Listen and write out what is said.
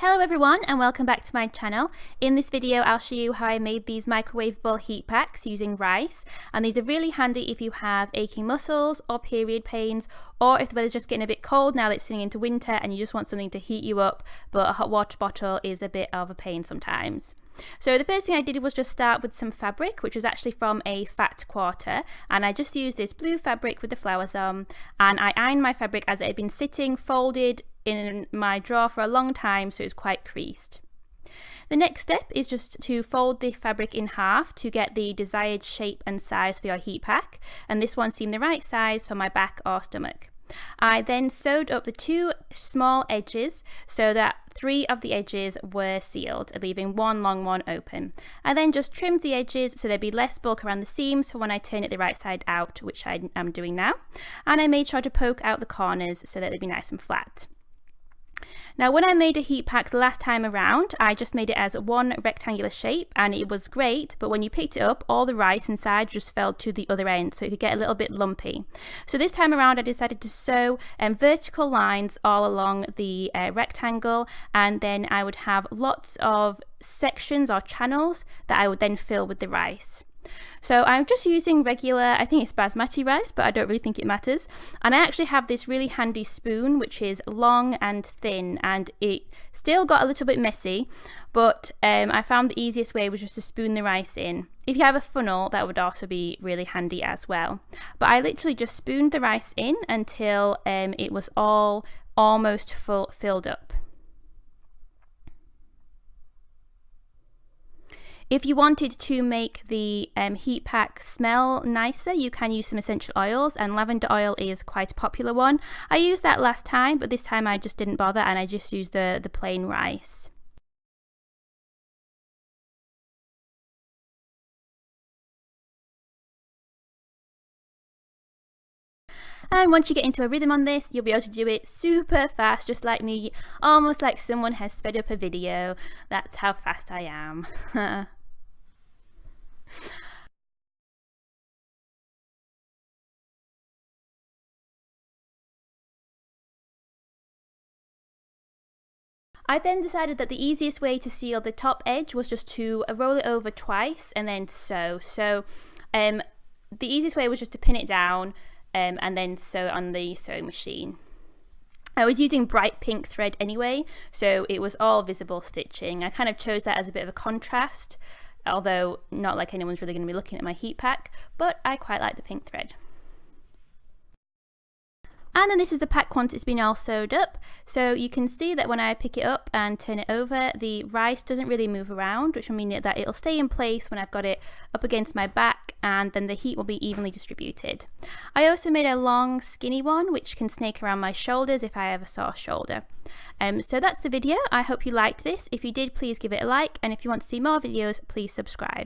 Hello everyone and welcome back to my channel. In this video I'll show you how I made these microwavable heat packs using rice, and these are really handy if you have aching muscles or period pains, or if the weather's just getting a bit cold now that it's turning into winter and you just want something to heat you up, but a hot water bottle is a bit of a pain sometimes. So the first thing I did was just start with some fabric, which was actually from a fat quarter, and I just used this blue fabric with the flowers on, and I ironed my fabric as it had been sitting folded in my drawer for a long time, so it was quite creased. The next step is just to fold the fabric in half to get the desired shape and size for your heat pack, and this one seemed the right size for my back or stomach. I then sewed up the two small edges so that 3 of the edges were sealed, leaving one long one open. I then just trimmed the edges so there'd be less bulk around the seams for when I turn it the right side out, which I am doing now, and I made sure to poke out the corners so that they'd be nice and flat. Now when I made a heat pack the last time around, I just made it as one rectangular shape and it was great, but when you picked it up, all the rice inside just fell to the other end, so it could get a little bit lumpy. So this time around I decided to sew vertical lines all along the rectangle, and then I would have lots of sections or channels that I would then fill with the rice. So I'm just using regular, I think it's basmati rice, but I don't really think it matters. And I actually have this really handy spoon, which is long and thin, and it still got a little bit messy, but I found the easiest way was just to spoon the rice in. If you have a funnel, that would also be really handy as well. But I literally just spooned the rice in until it was all almost filled up. If you wanted to make the heat pack smell nicer, you can use some essential oils, and lavender oil is quite a popular one. I used that last time, but this time I just didn't bother and I just used the plain rice. And once you get into a rhythm on this, you'll be able to do it super fast, just like me, almost like someone has sped up a video. That's how fast I am. I then decided that the easiest way to seal the top edge was just to roll it over twice and then sew. So the easiest way was just to pin it down and then sew it on the sewing machine. I was using bright pink thread anyway, so it was all visible stitching. I kind of chose that as a bit of a contrast, although not like anyone's really going to be looking at my heat pack, but I quite like the pink thread. And then this is the pack once it's been all sewed up. So you can see that when I pick it up and turn it over, the rice doesn't really move around, which will mean that it'll stay in place when I've got it up against my back, and then the heat will be evenly distributed. I also made a long skinny one which can snake around my shoulders if I have a sore shoulder. So that's the video. I hope you liked this. If you did, please give it a like, and if you want to see more videos, please subscribe.